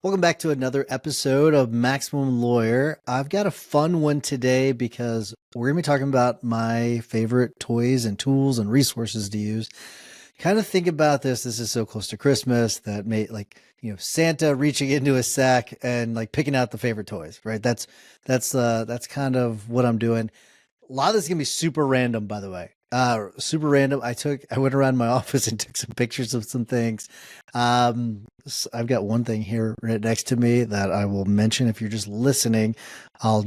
Welcome back to another episode of Maximum Lawyer. I've got a fun one today because we're going to be talking about my favorite toys and tools and resources to use. Kind of think about this. This is so close to Christmas that Santa reaching into a sack and like picking out the favorite toys, right? That's kind of what I'm doing. A lot of this is gonna be super random, by the way. Super random. I went around my office and took some pictures of some things. I've got one thing here right next to me that I will mention. If you're just listening, I'll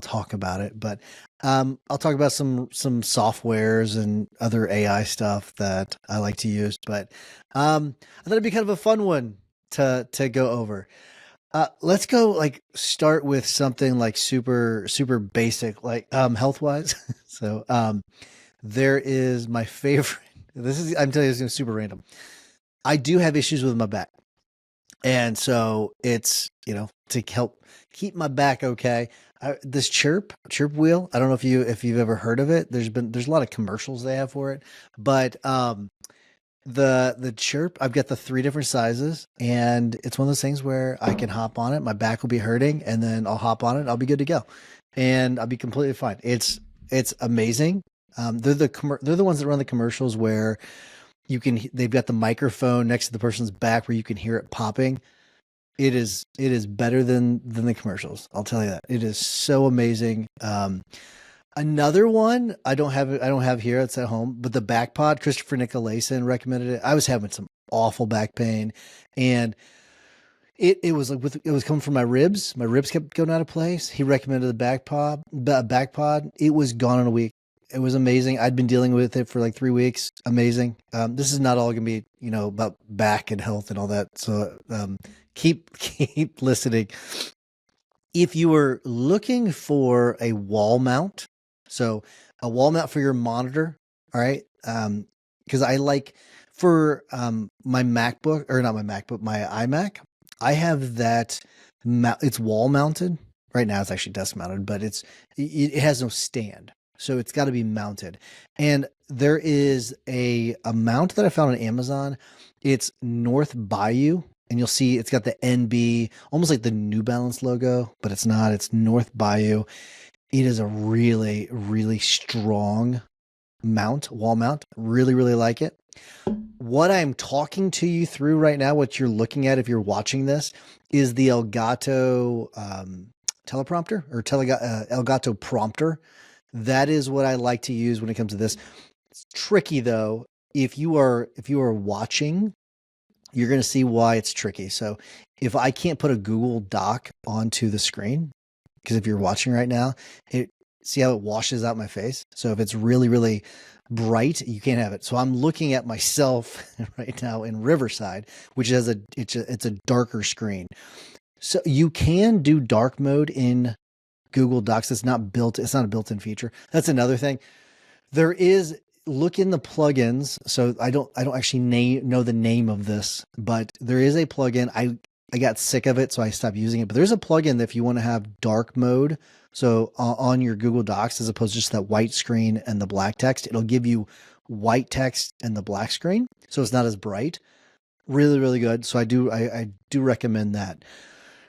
talk about it. But I'll talk about some softwares and other AI stuff that I like to use. But I thought it'd be kind of a fun one to go over. Let's go start with something like super basic, like health wise. So there is my favorite. I'm telling you, this is super random. I do have issues with my back, and so it's to help keep my back okay. This Chirp wheel. I don't know if you've ever heard of it. There's a lot of commercials they have for it, but the Chirp, I've got the 3 different sizes, and it's one of those things where I can hop on it. My back will be hurting, and then I'll hop on it. I'll be good to go, and I'll be completely fine. It's amazing. They're the ones that run the commercials where they've got the microphone next to the person's back where you can hear it popping. It is better than the commercials. I'll tell you that. It is so amazing. Another one I don't have here. It's at home, but the back pod. Christopher Nicolason recommended it. I was having some awful back pain, and it was coming from my ribs. My ribs kept going out of place. He recommended the back pod. It was gone in a week. It was amazing. I'd been dealing with it for like 3 weeks. Amazing. This is not all going to be about back and health and all that. So keep listening. If you were looking for a wall mount. So a wall mount for your monitor, all right? Because I like for my MacBook, or not my MacBook, my iMac, I have that. It's wall mounted. Right now, it's actually desk mounted, but it has no stand, so it's got to be mounted. And there is a mount that I found on Amazon. It's North Bayou, and you'll see it's got the NB, almost like the New Balance logo, but it's not. It's North Bayou. It is a really, really strong wall mount. Really, really like it. What I'm talking to you through right now, what you're looking at if you're watching this, is the Elgato teleprompter or Elgato prompter. That is what I like to use when it comes to this. It's tricky though. If you are watching, you're going to see why it's tricky. So if I can't put a Google Doc onto the screen, because if you're watching right now, see how it washes out my face. So if it's really, really bright, you can't have it. So I'm looking at myself right now in Riverside, which has it's a darker screen. So you can do dark mode in Google Docs. It's not a built-in feature. That's another thing. Look in the plugins. So I don't actually know the name of this, but there is a plugin. I got sick of it, so I stopped using it. But there's a plugin that if you want to have dark mode, so on your Google Docs, as opposed to just that white screen and the black text, it'll give you white text and the black screen, so it's not as bright. Really, really good. So I do recommend that.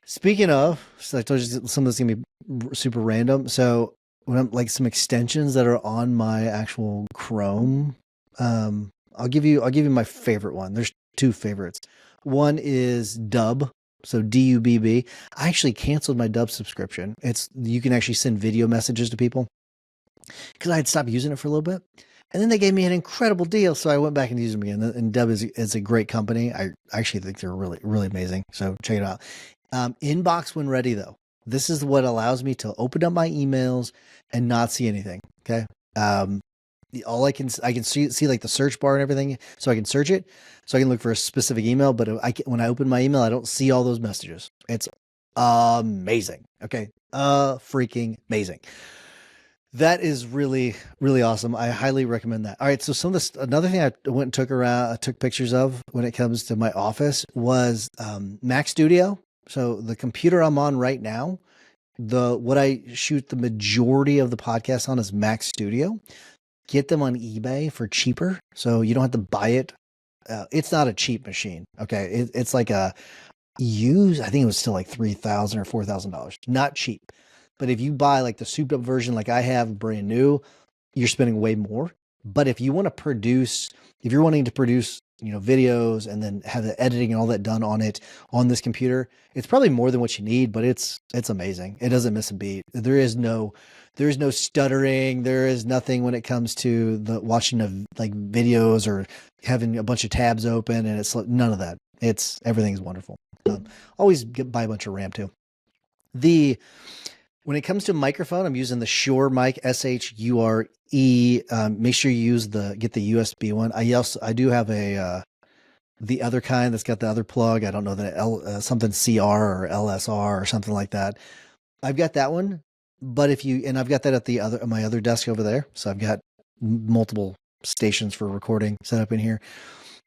Speaking of, so I told you some of this is gonna be super random. So when I'm like some extensions that are on my actual Chrome, I'll give you my favorite one. There's 2 favorites. One is Dub, so DUBB. I actually canceled my Dub subscription. You can actually send video messages to people because I had stopped using it for a little bit, and then they gave me an incredible deal, so I went back and used them again. And Dub is a great company. I actually think they're really, really amazing. So check it out. Inbox when ready though. This is what allows me to open up my emails and not see anything. Okay. All I can see like the search bar and everything, so I can search it, so I can look for a specific email. But when I open my email, I don't see all those messages. It's amazing. Okay, freaking amazing. That is really, really awesome. I highly recommend that. All right, so another thing I went and took pictures of when it comes to my office was Mac Studio. So the computer I'm on right now, what I shoot the majority of the podcast on is Mac Studio. Get them on eBay for cheaper, so you don't have to buy it. It's not a cheap machine. Okay, it's like used, I think it was still like $3,000 or $4,000. Not cheap. But if you buy like the souped up version, like I have brand new, you're spending way more. But if you want to produce, if you're wanting to produce, videos and then have the editing and all that done on it on this computer, it's probably more than what you need, but it's amazing. It doesn't miss a beat. There is no stuttering. There is nothing when it comes to the watching of like videos or having a bunch of tabs open, and it's none of that. Everything's wonderful. Always buy a bunch of RAM too. When it comes to microphone, I'm using the Shure mic, Shure. Make sure you get the USB one. I do have the other kind that's got the other plug. I don't know something CR or LSR or something like that. I've got that one, but I've got that at my other desk over there. So I've got multiple stations for recording set up in here.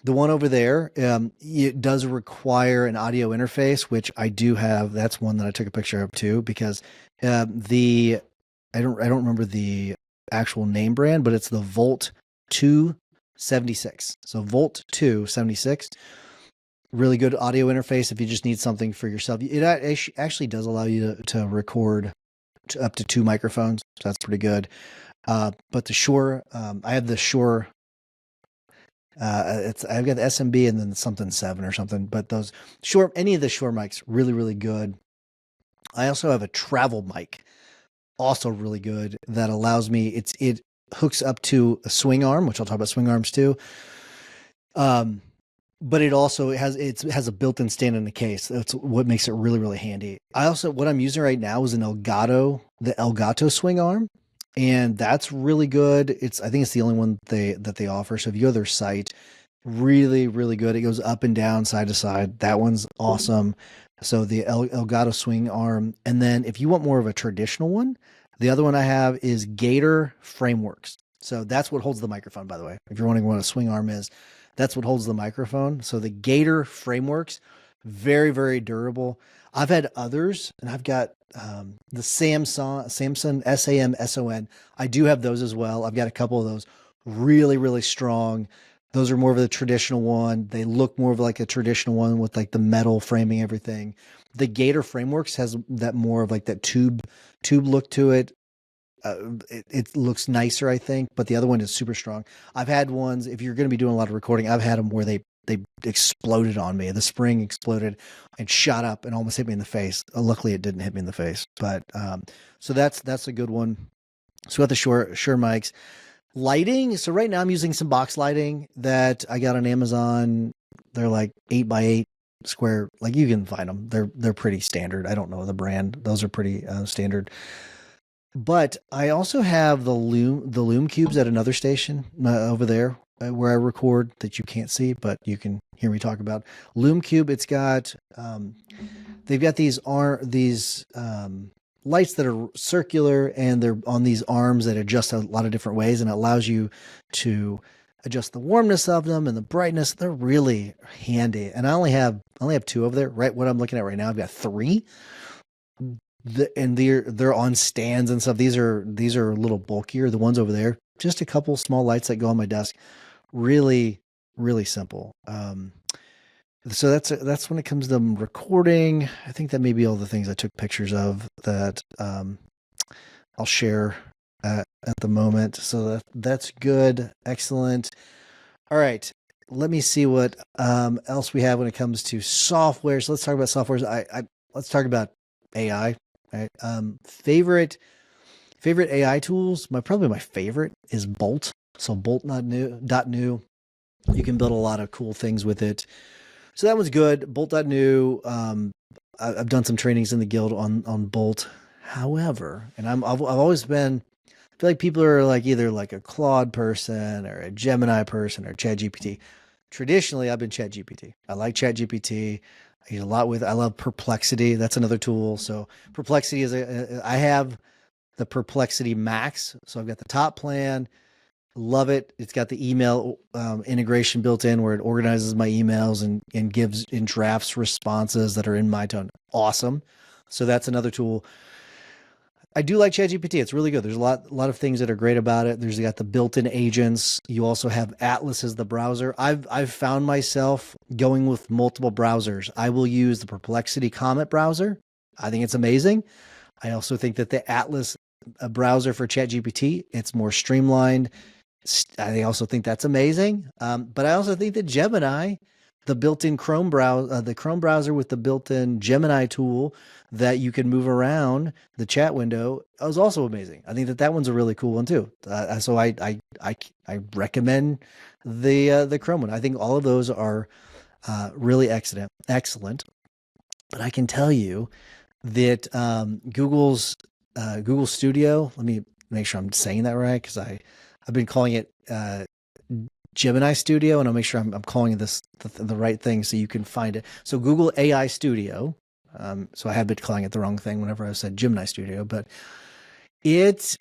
The one over there, it does require an audio interface, which I do have. That's one that I took a picture of too, because I don't remember the actual name brand, but it's the Volt 276. So Volt 276, really good audio interface if you just need something for yourself. It actually does allow you to record up to 2 microphones. So that's pretty good. But the Shure, I have the Shure. I've got the SMB and then something 7 or something, but any of the Shure mics, really, really good. I also have a travel mic, also really good, that allows me, it hooks up to a swing arm, which I'll talk about swing arms too. But it also has a built-in stand in the case. That's what makes it really, really handy. What I'm using right now is the Elgato swing arm. And that's really good. I think it's the only one that they offer. So if you go to their site, really, really good. It goes up and down, side to side. That one's awesome. So the Elgato swing arm. And then if you want more of a traditional one, the other one I have is Gator Frameworks. So that's what holds the microphone, by the way. If you're wondering what a swing arm is, that's what holds the microphone. So the Gator Frameworks, very, very durable. I've had others, and I've got the Samson SAMSON. I do have those as well. I've got a couple of those, really, really strong. Those are more of the traditional one. They look more of like a traditional one with like the metal framing, everything. The Gator Frameworks has that more of like that tube look to it. It looks nicer, I think, but the other one is super strong. I've had ones, if you're going to be doing a lot of recording, I've had them where they exploded on me. The spring exploded and shot up and almost hit me in the face. Luckily, it didn't hit me in the face. But so that's a good one. So we got the Shure mics. Lighting. So right now I'm using some box lighting that I got on Amazon. They're like 8x8 square. Like you can find them. They're pretty standard. I don't know the brand. Those are pretty standard. But I also have the Loom cubes at another station over there where I record that you can't see, but you can hear me talk about. Loom cube. It's got they've got these lights that are circular, and they're on these arms that adjust a lot of different ways, and it allows you to adjust the warmness of them and the brightness. They're really handy. And I only have 2 over there. Right, what I'm looking at right now, I've got 3. And they're on stands and stuff. These are a little bulkier. The ones over there, just a couple small lights that go on my desk. Really, really simple. So that's when it comes to recording. I think that may be all the things I took pictures of that I'll share at the moment. So that's good. Excellent. All right. Let me see what else we have when it comes to software. So let's talk about softwares. Let's talk about AI. Right. Favorite AI tools. Probably my favorite is Bolt. So Bolt.new. You can build a lot of cool things with it. So that one's good. Bolt.new. I've done some trainings in the guild on Bolt. However, and I've always been, I feel like people are like either like a Claude person or a Gemini person or ChatGPT. Traditionally, I've been ChatGPT. I like ChatGPT. I use a lot I love Perplexity. That's another tool. So Perplexity I have the Perplexity Max. So I've got the top plan. Love it. It's got the email integration built in where it organizes my emails and gives in drafts responses that are in my tone. Awesome. So that's another tool. I do like ChatGPT. It's really good. There's a lot of things that are great about it. There's got the built-in agents. You also have Atlas as the browser. I've found myself going with multiple browsers. I will use the Perplexity Comet browser. I think it's amazing. I also think that the Atlas browser for ChatGPT, it's more streamlined. I also think that's amazing. But I also think that Gemini, the built-in Chrome browser, the Chrome browser with the built-in Gemini tool that you can move around the chat window, is also amazing. I think that one's a really cool one too. So I recommend the Chrome one. I think all of those are really excellent. But I can tell you that Google's Google Studio. Let me make sure I'm saying that right, because I've been calling it Gemini Studio, and I'll make sure I'm calling this the right thing so you can find it. So Google AI Studio. So I have been calling it the wrong thing whenever I said Gemini Studio, but it's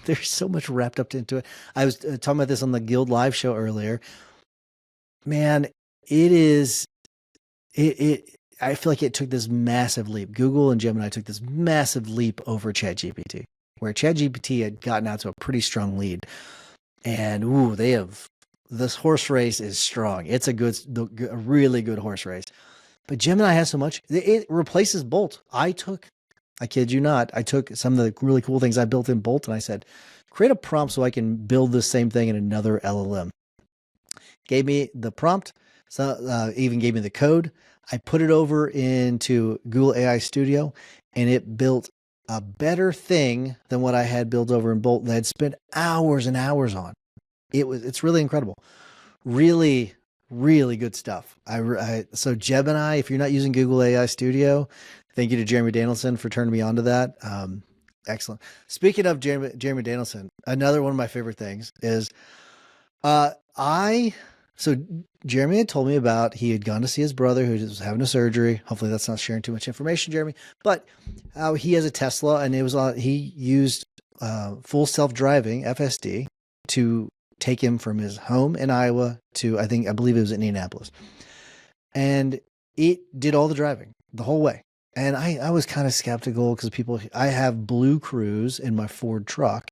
there's so much wrapped up into it. I was talking about this on the Guild Live show earlier. Man, I feel like it took this massive leap. Google and Gemini took this massive leap over ChatGPT, where ChatGPT had gotten out to a pretty strong lead. And this horse race is strong. It's a really good horse race. But Gemini has so much. It replaces Bolt. I kid you not, I took some of the really cool things I built in Bolt and I said, create a prompt so I can build the same thing in another LLM. Gave me the prompt, even gave me the code. I put it over into Google AI Studio, and it built a better thing than what I had built over in Bolt that I'd spent hours and hours on. It's really incredible. Really, really good stuff. So Gemini, if you're not using Google AI Studio, thank you to Jeremy Danielson for turning me on to that. Excellent. Speaking of Jeremy Danielson, another one of my favorite things is so Jeremy had told me about, he had gone to see his brother who was having a surgery. Hopefully that's not sharing too much information, Jeremy, but he has a Tesla, and he used full self-driving FSD to take him from his home in Iowa to, I believe it was Indianapolis. And it did all the driving the whole way. And I was kind of skeptical because I have Blue Cruise in my Ford truck.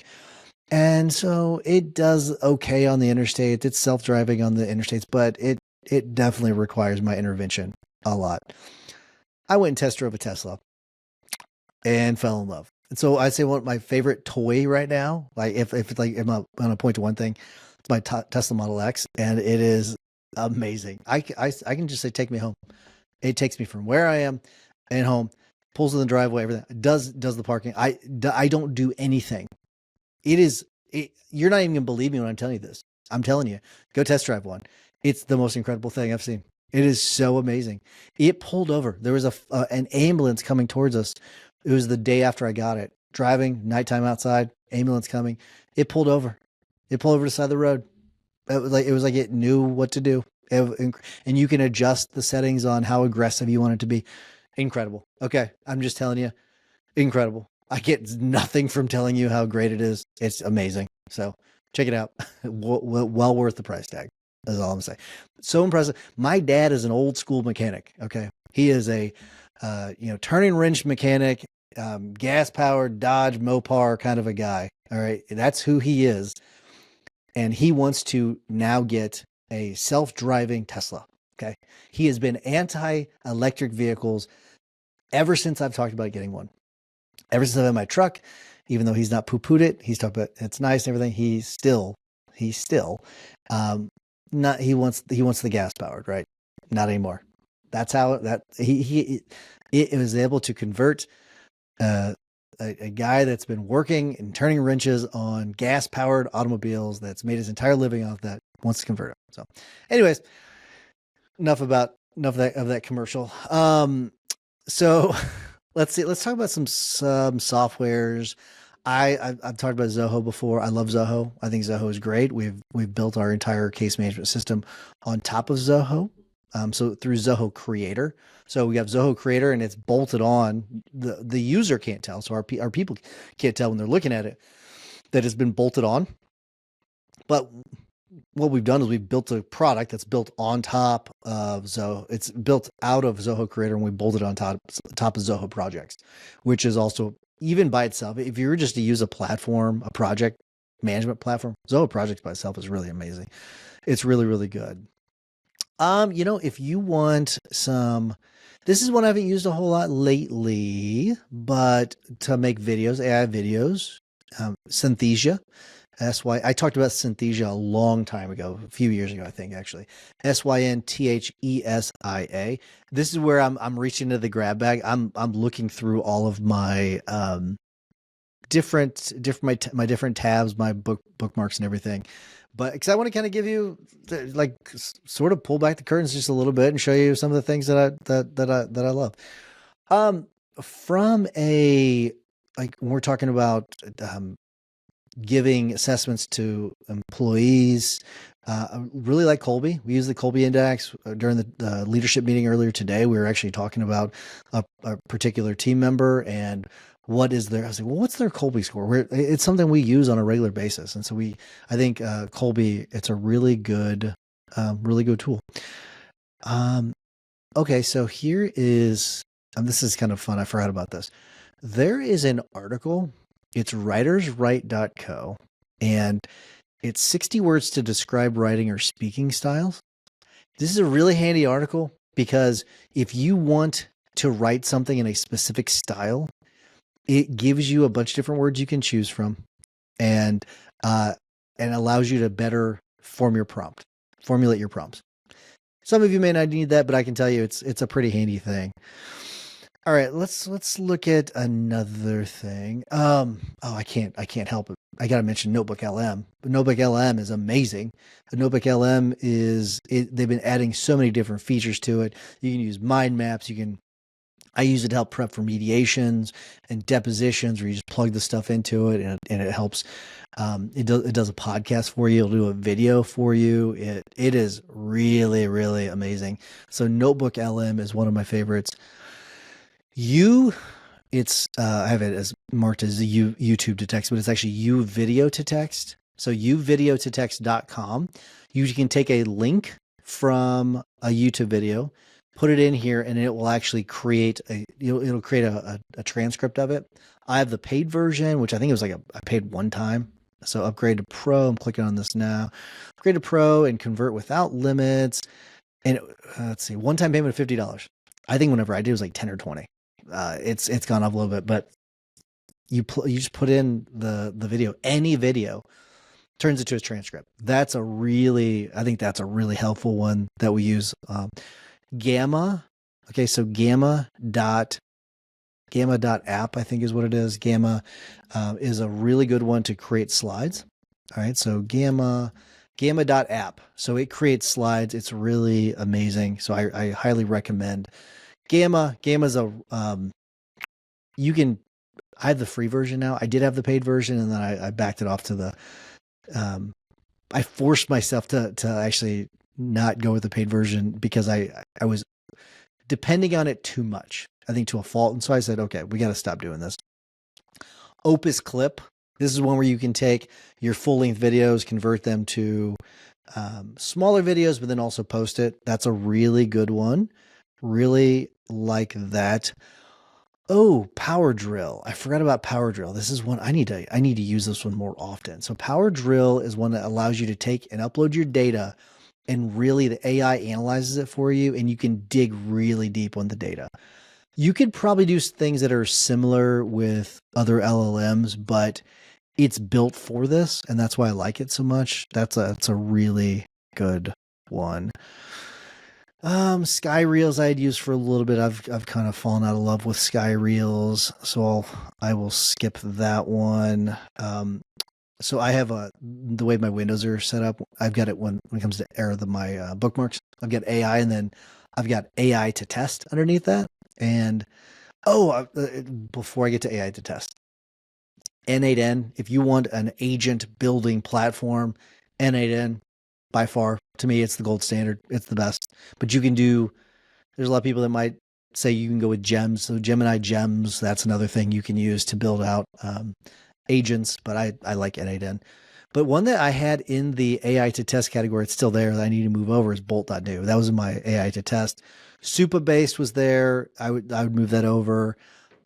And so it does okay on the interstate. It's self-driving on the interstates, but it definitely requires my intervention a lot. I went and test drove a Tesla and fell in love. And so I'd say one of my favorite toy right now, like if I'm going to point to one thing, it's my Tesla Model X, and it is amazing. I can just say, take me home. It takes me from where I am and home, pulls in the driveway, everything. It does the parking. I don't do anything. You're not even going to believe me when I'm telling you this. I'm telling you, go test drive one. It's the most incredible thing I've seen. It is so amazing. It pulled over. There was an ambulance coming towards us. It was the day after I got it. Driving, nighttime outside, ambulance coming. It pulled over. It pulled over to the side of the road. It was like it knew what to do. And you can adjust the settings on how aggressive you want it to be. Incredible. Okay, I'm just telling you, incredible. I get nothing from telling you how great it is. It's amazing. So check it out. Well worth the price tag. That's all I'm saying. So impressive. My dad is an old school mechanic. Okay. He is a, turning wrench mechanic, gas powered Dodge Mopar kind of a guy. All right. That's who he is. And he wants to now get a self-driving Tesla. Okay. He has been anti-electric vehicles ever since I've talked about getting one. Ever since I've had my truck, even though he's not poo-pooed it, he's talked about it's nice and everything. He's still, not, he wants the gas powered, right? Not anymore. That's how it was able to convert a guy that's been working and turning wrenches on gas powered automobiles, that's made his entire living off that, wants to convert it. So anyways, enough of that commercial. So let's talk about some softwares. I've talked about Zoho before. I love Zoho. I think Zoho is great. We've built our entire case management system on top of Zoho. So through Zoho Creator. So we have Zoho Creator, and it's bolted on. The user can't tell. So our people can't tell when they're looking at it that it's been bolted on. But what we've done is we've built a product that's built on top of Zoho. It's built out of Zoho Creator, and we bolted on top of Zoho projects, which is also even by itself, if you were just to use a platform, a project management platform, Zoho Projects by itself is really amazing. It's really, really good. If you want some, this is one I haven't used a whole lot lately, but to make videos, AI videos, Synthesia, I talked about Synthesia a long time ago, a few years ago, I think actually. Synthesia. This is where I'm reaching into the grab bag. I'm looking through all of my different my different tabs, my bookmarks and everything. But because I want to kind of give you like sort of pull back the curtains just a little bit and show you some of the things that I love. From a like when we're talking about giving assessments to employees, I really like Colby. We use the Colby Index during the leadership meeting earlier today. We were actually talking about a particular team member and what is their, I was like, well, what's their Colby score? It's something we use on a regular basis. And so I think Colby, it's a really good tool. Okay. So here is, this is kind of fun. I forgot about this. There is an article. It's writerswrite.co, and it's 60 words to describe writing or speaking styles. This is a really handy article because if you want to write something in a specific style, it gives you a bunch of different words you can choose from, and allows you to better formulate your prompts. Some of you may not need that, but I can tell you it's a pretty handy thing. All right, let's look at another thing. I can't help it. I got to mention Notebook LM. But Notebook LM is amazing. Notebook LM they've been adding so many different features to it. You can use mind maps. I use it to help prep for mediations and depositions where you just plug the stuff into it and it helps. It does a podcast for you. It'll do a video for you. It is really, really amazing. So Notebook LM is one of my favorites. I have it as marked as YouTube to text, but it's actually video to text. So videototext.com. You can take a link from a YouTube video, put it in here, and it will actually create it'll create a transcript of it. I have the paid version, which I think it was like I paid one time. So upgrade to Pro. I'm clicking on this now. Upgrade to Pro and convert without limits. And let's see, one-time payment of $50. I think whenever I did it was like 10 or 20. It's gone up a little bit, but you just put in the video, any video turns it to a transcript. I think that's a really helpful one that we use. Gamma. Okay. So gamma.app, I think is what it is. Gamma, is a really good one to create slides. All right. So gamma.app. So it creates slides. It's really amazing. So I highly recommend Gamma's I have the free version now. I did have the paid version, and then I backed it off to I forced myself to actually not go with the paid version because I was depending on it too much, I think to a fault. And so I said, okay, we got to stop doing this. Opus Clip. This is one where you can take your full length videos, convert them to smaller videos, but then also post it. That's a really good one. Really like that. Oh, Power Drill. I forgot about Power Drill. This is one I need to use this one more often. So Power Drill is one that allows you to take and upload your data, and really the AI analyzes it for you, and you can dig really deep on the data. You could probably do things that are similar with other LLMs, but it's built for this, and that's why I like it so much. That's a really good one. Sky Reels I had used for a little bit. I've kind of fallen out of love with Sky Reels, so I will skip that one. So I have the way my windows are set up. I've got it when it comes to my bookmarks. I've got AI, and then I've got AI to test underneath that. And before I get to AI to test, N8N. If you want an agent building platform, N8N. By far, to me, it's the gold standard. It's the best. But there's a lot of people that might say you can go with gems. So Gemini gems, that's another thing you can use to build out agents. But I like N8N. But one that I had in the AI to test category, it's still there, that I need to move over, is Bolt.new. That was in my AI to test. Supabase was there. I would move that over.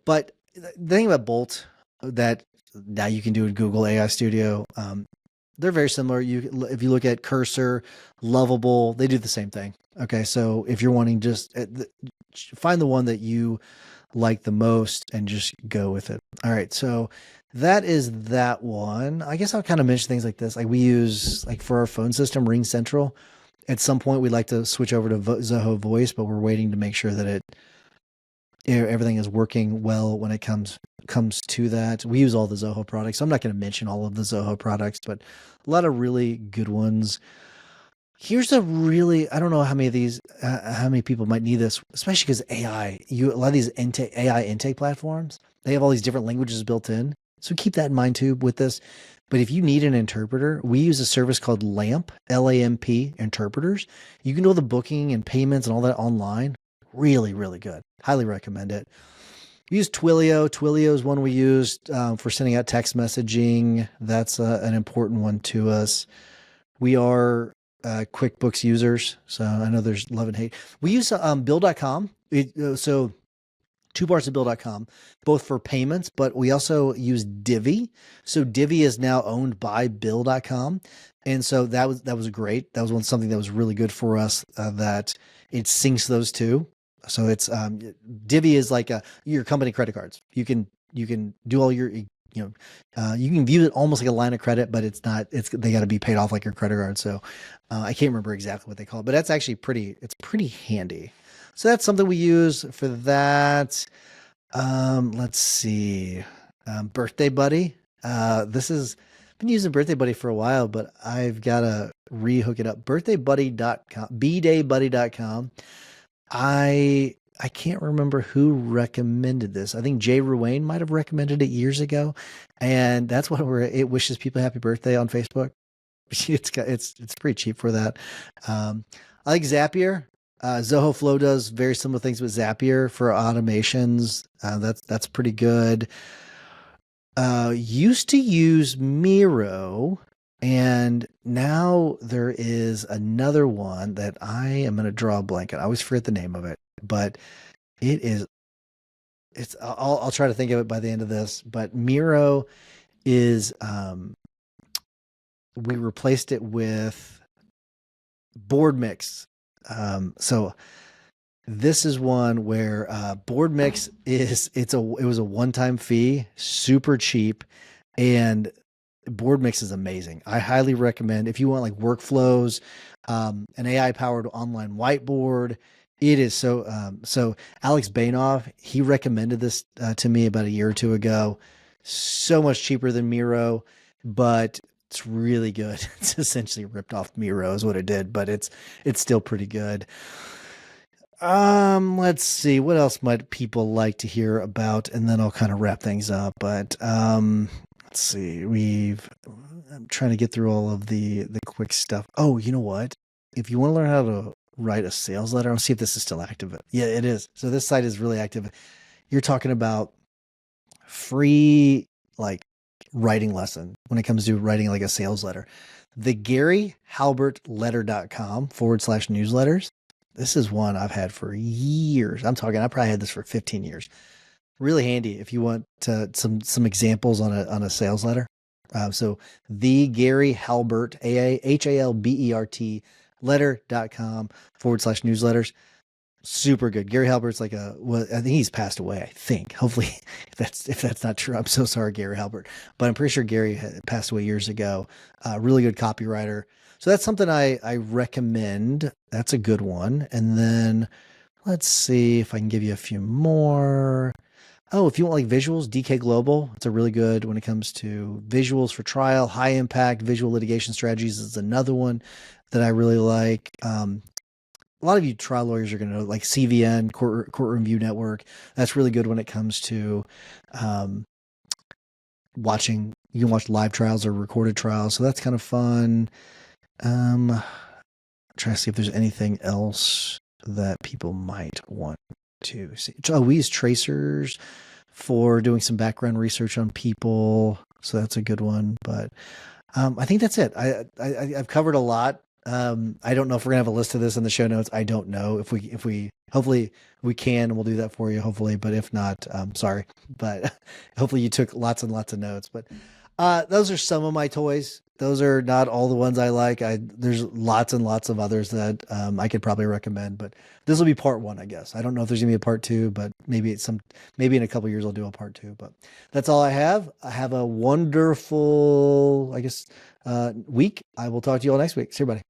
But the thing about Bolt, that now you can do in Google AI Studio. They're very similar. If you look at Cursor, Lovable, they do the same thing. Okay, so if you're wanting just find the one that you like the most and just go with it. All right, so that is that one. I guess I'll kind of mention things like this. Like we use, like for our phone system, Ring Central. At some point, we'd like to switch over to Zoho Voice, but we're waiting to make sure that everything is working well when it comes to that. We use all the Zoho products. So I'm not going to mention all of the Zoho products, but a lot of really good ones. Here's I don't know how many people might need this, especially because AI, a lot of these AI intake platforms, they have all these different languages built in. So keep that in mind too with this. But if you need an interpreter, we use a service called LAMP, LAMP interpreters. You can do all the booking and payments and all that online. Really, really good. Highly recommend it. We use Twilio. Twilio is one we used for sending out text messaging. That's an important one to us. We are QuickBooks users, so I know there's love and hate. We use Bill.com. So two parts of Bill.com, both for payments, but we also use Divvy. So Divvy is now owned by Bill.com. And so that was great. That was something that was really good for us, that it syncs those two. So it's Divvy is like your company credit cards. You can do all your, you can view it almost like a line of credit, but it's not. They got to be paid off like your credit card. So I can't remember exactly what they call it, but that's actually pretty handy. So that's something we use for that. Let's see, Birthday Buddy. I've been using Birthday Buddy for a while, but I've got to re-hook it up. Birthdaybuddy.com, bdaybuddy.com. I can't remember who recommended this. I think Jay Ruane might have recommended it years ago, and that's what it wishes people happy birthday on Facebook. It's pretty cheap for that. I like Zapier. Zoho Flow does very similar things with Zapier for automations. That's pretty good. Used to use Miro, and now there is another one that I am going to draw a blank on. I always forget the name of it, but I'll try to think of it by the end of this. But Miro is, we replaced it with Board Mix. So this is one where Board Mix it was a one-time fee, super cheap, and Board Mix is amazing. I highly recommend if you want like workflows, an AI-powered online whiteboard. It is so Alex Bainoff, he recommended this to me about a year or two ago. So much cheaper than Miro, but it's really good. It's essentially ripped off Miro is what it did, but it's still pretty good. Let's see, what else might people like to hear about, and then I'll kind of wrap things up. But let's see, I'm trying to get through all of the quick stuff. Oh, you know what? If you want to learn how to write a sales letter, I'll see if this is still active. Yeah, it is. So this site is really active. You're talking about free like writing lesson when it comes to writing like a sales letter. The GaryHalbertLetter.com/newsletters. This is one I've had for years. I probably had this for 15 years. Really handy if you want some examples on a sales letter. So the Gary Halbert, HALBERT letter.com/newsletters. Super good. Gary Halbert's I think he's passed away, I think. Hopefully if that's not true, I'm so sorry, Gary Halbert, but I'm pretty sure Gary had passed away years ago. Really good copywriter. So that's something I recommend. That's a good one. And then let's see if I can give you a few more. Oh, if you want like visuals, DK Global, it's a really good when it comes to visuals for trial. High impact visual litigation strategies is another one that I really like. A lot of you trial lawyers are going to know like CVN, Courtroom View Network. That's really good when it comes to watching. You can watch live trials or recorded trials. So that's kind of fun. Trying to see if there's anything else that people might want to see. We use tracers for doing some background research on people. So that's a good one. But I think that's it. I've covered a lot. I don't know if we're gonna have a list of this in the show notes. I don't know if we hopefully we can. We'll do that for you, hopefully. But if not, sorry. But hopefully you took lots and lots of notes. But those are some of my toys. Those are not all the ones I like. There's lots and lots of others that I could probably recommend. But this will be part one, I guess. I don't know if there's gonna be a part two, but maybe maybe in a couple years I'll do a part two. But that's all I have. I have a wonderful, I guess, week. I will talk to you all next week. See you, buddy.